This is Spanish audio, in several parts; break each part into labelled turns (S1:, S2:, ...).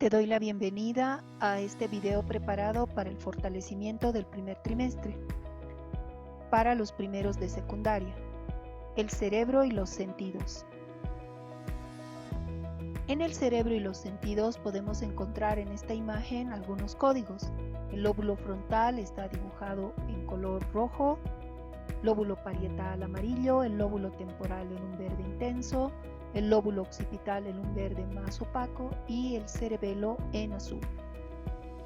S1: Te doy la bienvenida a este video preparado para el fortalecimiento del primer trimestre, para los primeros de secundaria, el cerebro y los sentidos. En el cerebro y los sentidos podemos encontrar en esta imagen algunos códigos. El lóbulo frontal está dibujado en color rojo, lóbulo parietal amarillo, el lóbulo temporal en un verde intenso, el lóbulo occipital en un verde más opaco y el cerebelo en azul.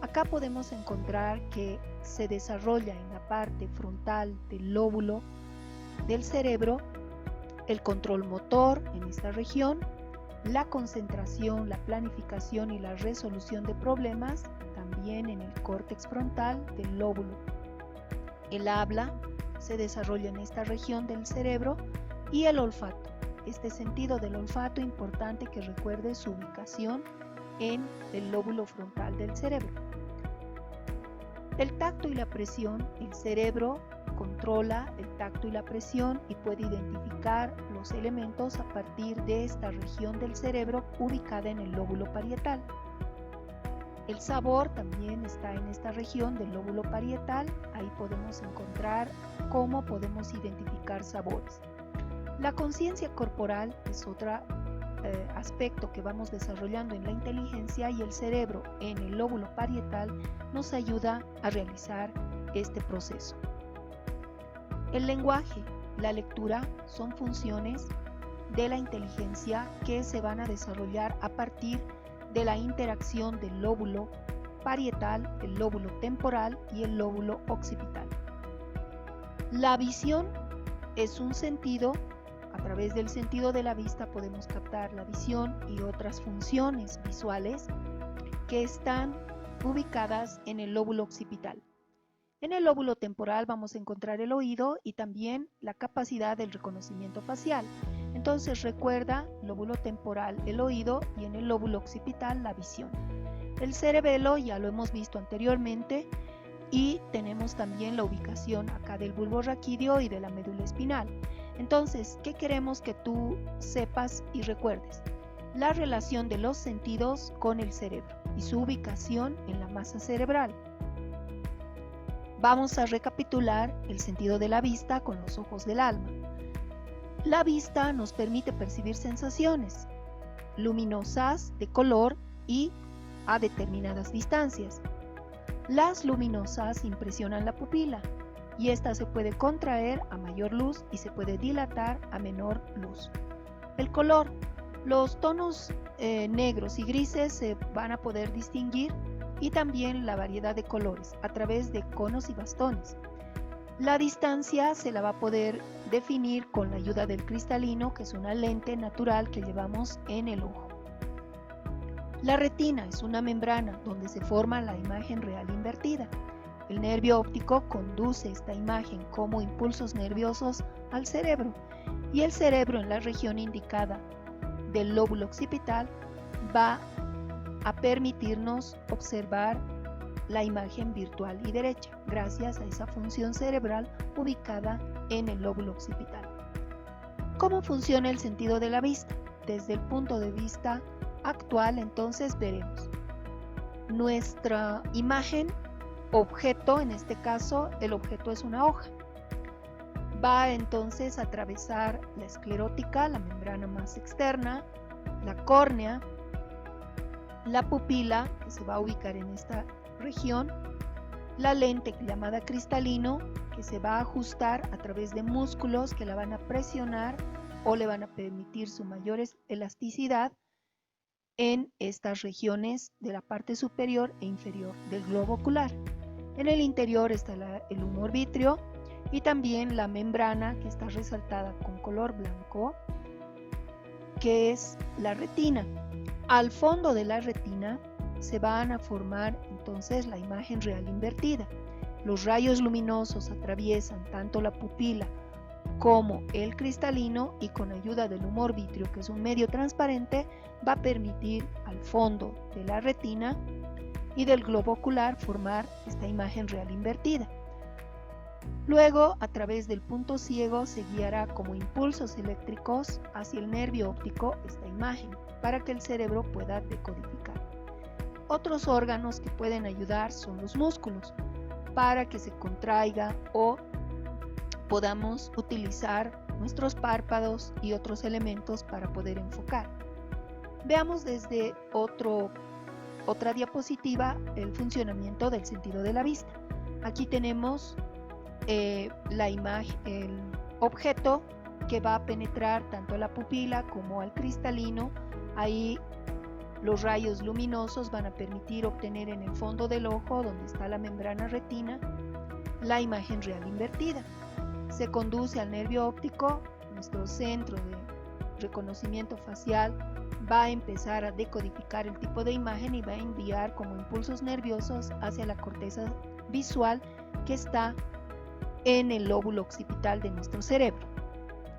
S1: Acá podemos encontrar que se desarrolla en la parte frontal del lóbulo del cerebro el control motor en esta región, la concentración, la planificación y la resolución de problemas también en el córtex frontal del lóbulo. El habla se desarrolla en esta región del cerebro y el olfato. Este sentido del olfato, importante que recuerde su ubicación en el lóbulo frontal del cerebro. El tacto y la presión, el cerebro controla el tacto y la presión y puede identificar los elementos a partir de esta región del cerebro ubicada en el lóbulo parietal. El sabor también está en esta región del lóbulo parietal, ahí podemos encontrar cómo podemos identificar sabores. La conciencia corporal es otro aspecto que vamos desarrollando en la inteligencia y el cerebro en el lóbulo parietal nos ayuda a realizar este proceso. El lenguaje, la lectura son funciones de la inteligencia que se van a desarrollar a partir de la interacción del lóbulo parietal, el lóbulo temporal y el lóbulo occipital. La visión es un sentido. A través del sentido de la vista podemos captar la visión y otras funciones visuales que están ubicadas en el lóbulo occipital. En el lóbulo temporal vamos a encontrar el oído y también la capacidad del reconocimiento facial. Entonces recuerda, lóbulo temporal el oído y en el lóbulo occipital la visión. El cerebelo ya lo hemos visto anteriormente y tenemos también la ubicación acá del bulbo raquídeo y de la médula espinal. Entonces, ¿qué queremos que tú sepas y recuerdes? La relación de los sentidos con el cerebro y su ubicación en la masa cerebral. Vamos a recapitular el sentido de la vista con los ojos del alma. La vista nos permite percibir sensaciones luminosas de color y a determinadas distancias. Las luminosas impresionan la pupila y esta se puede contraer a mayor luz y se puede dilatar a menor luz. El color, los tonos negros y grises se van a poder distinguir y también la variedad de colores a través de conos y bastones. La distancia se la va a poder definir con la ayuda del cristalino, que es una lente natural que llevamos en el ojo. La retina es una membrana donde se forma la imagen real invertida. El nervio óptico conduce esta imagen como impulsos nerviosos al cerebro y el cerebro en la región indicada del lóbulo occipital va a permitirnos observar la imagen virtual y derecha gracias a esa función cerebral ubicada en el lóbulo occipital. ¿Cómo funciona el sentido de la vista? Desde el punto de vista actual, entonces veremos nuestra imagen objeto, en este caso el objeto es una hoja. Va entonces a atravesar la esclerótica, la membrana más externa, la córnea, la pupila, que se va a ubicar en esta región, la lente llamada cristalino, que se va a ajustar a través de músculos que la van a presionar o le van a permitir su mayor elasticidad en estas regiones de la parte superior e inferior del globo ocular. En el interior está el humor vítreo y también la membrana que está resaltada con color blanco, que es la retina. Al fondo de la retina se van a formar entonces la imagen real invertida. Los rayos luminosos atraviesan tanto la pupila como el cristalino y con ayuda del humor vítreo, que es un medio transparente, va a permitir al fondo de la retina y del globo ocular formar esta imagen real invertida. Luego, a través del punto ciego se guiará como impulsos eléctricos hacia el nervio óptico esta imagen para que el cerebro pueda decodificar. Otros órganos que pueden ayudar son los músculos, para que se contraiga o podamos utilizar nuestros párpados y otros elementos para poder enfocar. Veamos desde otra diapositiva el funcionamiento del sentido de la vista. Aquí tenemos la imagen, el objeto que va a penetrar tanto a la pupila como al cristalino. Ahí los rayos luminosos van a permitir obtener en el fondo del ojo, donde está la membrana retina, la imagen real invertida. Se conduce al nervio óptico, nuestro centro de reconocimiento facial va a empezar a decodificar el tipo de imagen y va a enviar como impulsos nerviosos hacia la corteza visual que está en el lóbulo occipital de nuestro cerebro.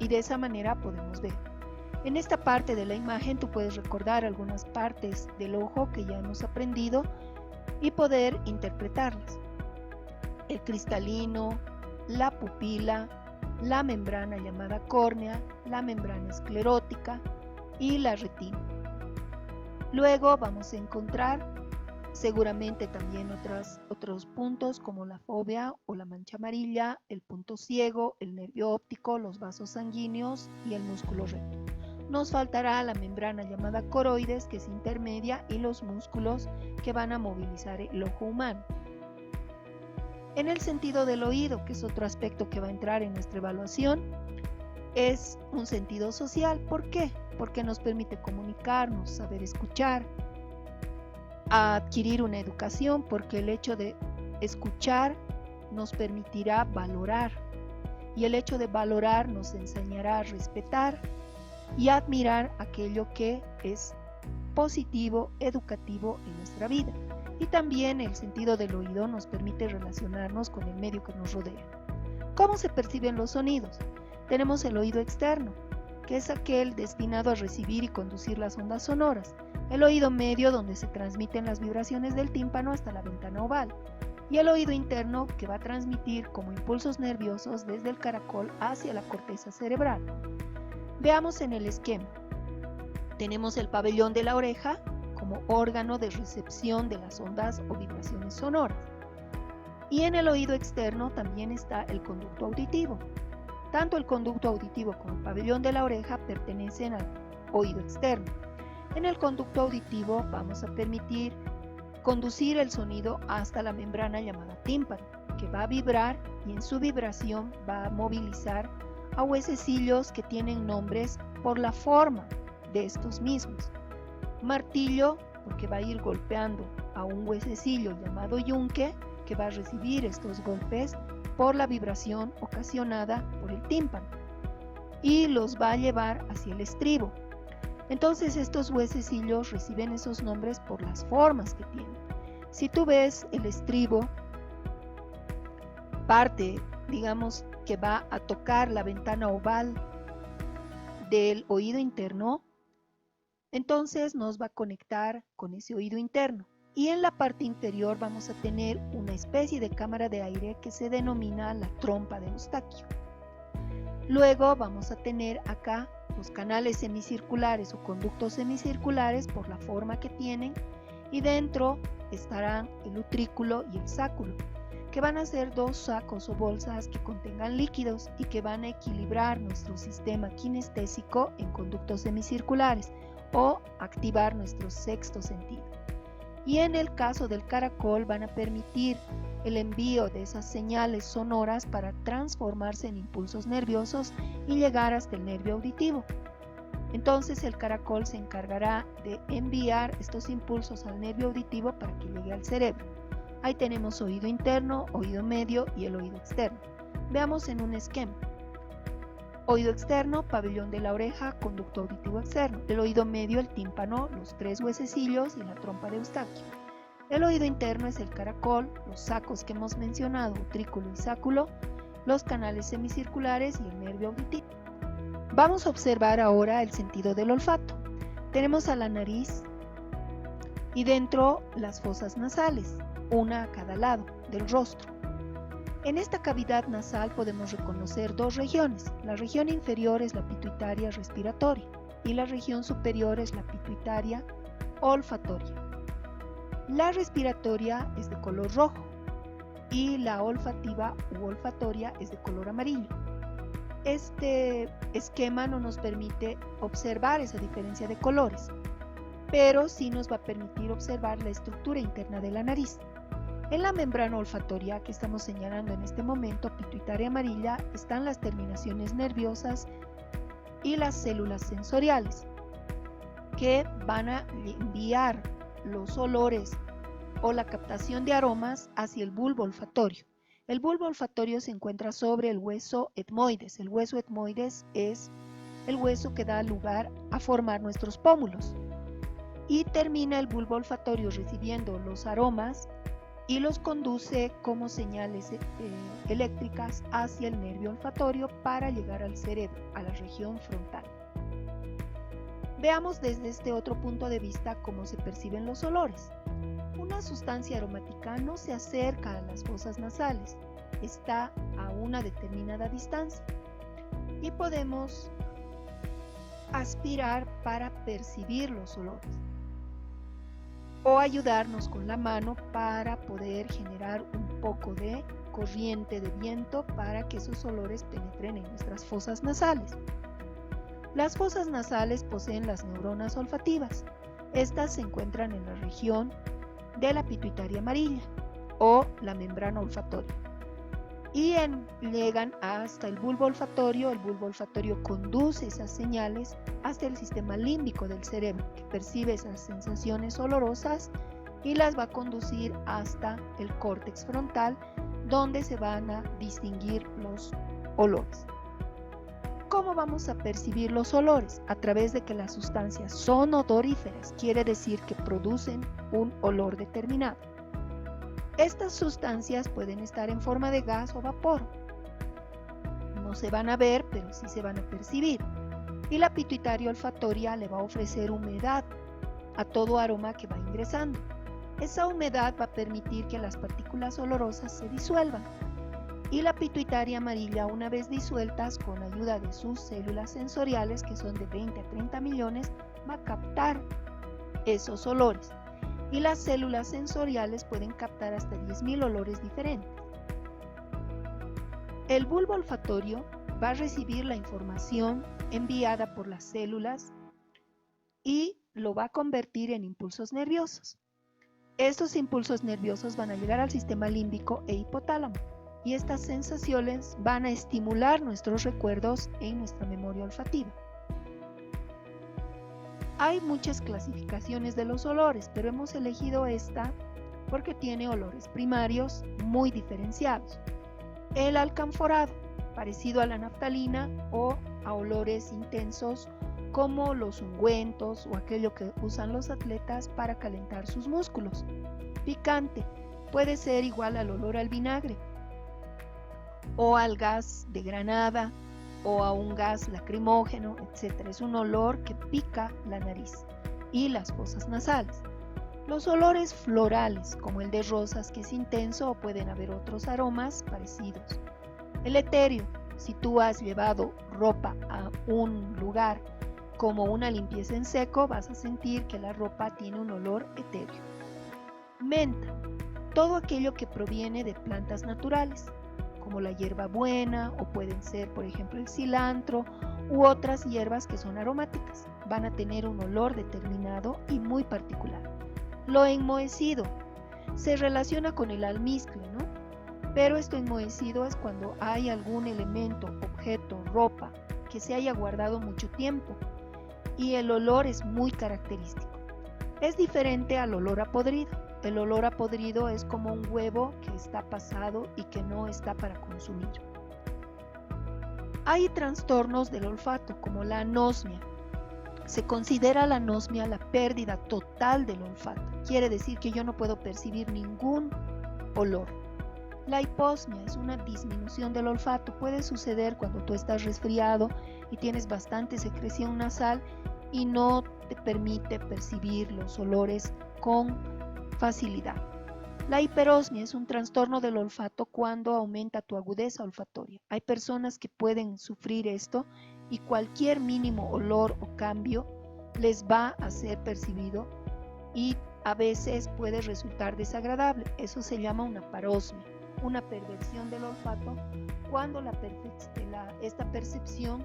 S1: Y de esa manera podemos ver. En esta parte de la imagen tú puedes recordar algunas partes del ojo que ya hemos aprendido y poder interpretarlas. El cristalino, la pupila, la membrana llamada córnea, la membrana esclerótica y la retina. Luego vamos a encontrar seguramente también otros puntos como la fóvea o la mancha amarilla, el punto ciego, el nervio óptico, los vasos sanguíneos y el músculo recto. Nos faltará la membrana llamada coroides, que es intermedia, y los músculos que van a movilizar el ojo humano. En el sentido del oído, que es otro aspecto que va a entrar en nuestra evaluación, es un sentido social. ¿Por qué? Porque nos permite comunicarnos, saber escuchar, adquirir una educación, porque el hecho de escuchar nos permitirá valorar, y el hecho de valorar nos enseñará a respetar y a admirar aquello que es positivo, educativo en nuestra vida. Y también el sentido del oído nos permite relacionarnos con el medio que nos rodea. ¿Cómo se perciben los sonidos? Tenemos el oído externo, que es aquel destinado a recibir y conducir las ondas sonoras. El oído medio, donde se transmiten las vibraciones del tímpano hasta la ventana oval. Y el oído interno, que va a transmitir como impulsos nerviosos desde el caracol hacia la corteza cerebral. Veamos en el esquema. Tenemos el pabellón de la oreja como órgano de recepción de las ondas o vibraciones sonoras. Y en el oído externo también está el conducto auditivo. Tanto el conducto auditivo como el pabellón de la oreja pertenecen al oído externo. En el conducto auditivo vamos a permitir conducir el sonido hasta la membrana llamada tímpano, que va a vibrar y en su vibración va a movilizar a huesecillos que tienen nombres por la forma de estos mismos. Martillo, porque va a ir golpeando a un huesecillo llamado yunque, que va a recibir estos golpes por la vibración ocasionada por el tímpano y los va a llevar hacia el estribo. Entonces estos huesecillos reciben esos nombres por las formas que tienen. Si tú ves el estribo, parte, digamos, que va a tocar la ventana oval del oído interno, entonces nos va a conectar con ese oído interno. Y en la parte inferior vamos a tener una especie de cámara de aire que se denomina la trompa de Eustaquio. Luego vamos a tener acá los canales semicirculares o conductos semicirculares por la forma que tienen, y dentro estarán el utrículo y el sáculo, que van a ser dos sacos o bolsas que contengan líquidos y que van a equilibrar nuestro sistema kinestésico en conductos semicirculares o activar nuestro sexto sentido. Y en el caso del caracol van a permitir el envío de esas señales sonoras para transformarse en impulsos nerviosos y llegar hasta el nervio auditivo. Entonces el caracol se encargará de enviar estos impulsos al nervio auditivo para que llegue al cerebro. Ahí tenemos oído interno, oído medio y el oído externo. Veamos en un esquema. Oído externo, pabellón de la oreja, conducto auditivo externo. El oído medio, el tímpano, los tres huesecillos y la trompa de Eustaquio. El oído interno es el caracol, los sacos que hemos mencionado, utrículo y sáculo, los canales semicirculares y el nervio auditivo. Vamos a observar ahora el sentido del olfato. Tenemos a la nariz y dentro las fosas nasales, una a cada lado del rostro. En esta cavidad nasal podemos reconocer dos regiones. La región inferior es la pituitaria respiratoria y la región superior es la pituitaria olfatoria. La respiratoria es de color rojo y la olfativa u olfatoria es de color amarillo. Este esquema no nos permite observar esa diferencia de colores, pero sí nos va a permitir observar la estructura interna de la nariz. En la membrana olfatoria que estamos señalando en este momento, pituitaria amarilla, están las terminaciones nerviosas y las células sensoriales que van a enviar los olores o la captación de aromas hacia el bulbo olfatorio. El bulbo olfatorio se encuentra sobre el hueso etmoides. El hueso etmoides es el hueso que da lugar a formar nuestros pómulos. Y termina el bulbo olfatorio recibiendo los aromas y los conduce como señales eléctricas hacia el nervio olfatorio para llegar al cerebro, a la región frontal. Veamos desde este otro punto de vista cómo se perciben los olores. Una sustancia aromática no se acerca a las fosas nasales, está a una determinada distancia y podemos aspirar para percibir los olores o ayudarnos con la mano para poder generar un poco de corriente de viento para que esos olores penetren en nuestras fosas nasales. Las fosas nasales poseen las neuronas olfativas. Estas se encuentran en la región de la pituitaria amarilla o la membrana olfatoria y llegan hasta el bulbo olfatorio. El bulbo olfatorio conduce esas señales hasta el sistema límbico del cerebro, que percibe esas sensaciones olorosas y las va a conducir hasta el córtex frontal, donde se van a distinguir los olores. ¿Cómo vamos a percibir los olores? A través de que las sustancias son odoríferas, quiere decir que producen un olor determinado. Estas sustancias pueden estar en forma de gas o vapor. No se van a ver, pero sí se van a percibir. Y la pituitaria olfatoria le va a ofrecer humedad a todo aroma que va ingresando. Esa humedad va a permitir que las partículas olorosas se disuelvan. Y la pituitaria amarilla, una vez disueltas con ayuda de sus células sensoriales, que son de 20 a 30 millones, va a captar esos olores. Y las células sensoriales pueden captar hasta 10.000 olores diferentes. El bulbo olfatorio va a recibir la información enviada por las células y lo va a convertir en impulsos nerviosos. Estos impulsos nerviosos van a llegar al sistema límbico e hipotálamo y estas sensaciones van a estimular nuestros recuerdos en nuestra memoria olfativa. Hay muchas clasificaciones de los olores, pero hemos elegido esta porque tiene olores primarios muy diferenciados. El alcanforado, parecido a la naftalina o a olores intensos como los ungüentos o aquello que usan los atletas para calentar sus músculos. Picante, puede ser igual al olor al vinagre o al gas de granada o a un gas lacrimógeno, etc. Es un olor que pica la nariz y las fosas nasales. Los olores florales, como el de rosas, que es intenso, o pueden haber otros aromas parecidos. El etéreo, si tú has llevado ropa a un lugar como una limpieza en seco, vas a sentir que la ropa tiene un olor etéreo. Menta, todo aquello que proviene de plantas naturales, como la hierbabuena o pueden ser, por ejemplo, el cilantro u otras hierbas que son aromáticas. Van a tener un olor determinado y muy particular. Lo enmohecido se relaciona con el almizcle, ¿no? Pero esto enmohecido es cuando hay algún elemento, objeto, ropa que se haya guardado mucho tiempo y el olor es muy característico. Es diferente al olor a podrido. El olor a podrido es como un huevo que está pasado y que no está para consumir. Hay trastornos del olfato como la anosmia. Se considera la anosmia la pérdida total del olfato. Quiere decir que yo no puedo percibir ningún olor. La hiposmia es una disminución del olfato. Puede suceder cuando tú estás resfriado y tienes bastante secreción nasal y no te permite percibir los olores con facilidad. La hiperosmia es un trastorno del olfato cuando aumenta tu agudeza olfatoria. Hay personas que pueden sufrir esto y cualquier mínimo olor o cambio les va a ser percibido y a veces puede resultar desagradable. Eso se llama una parosmia, una perversión del olfato, cuando esta percepción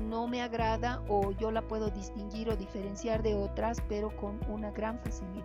S1: no me agrada o yo la puedo distinguir o diferenciar de otras, pero con una gran facilidad.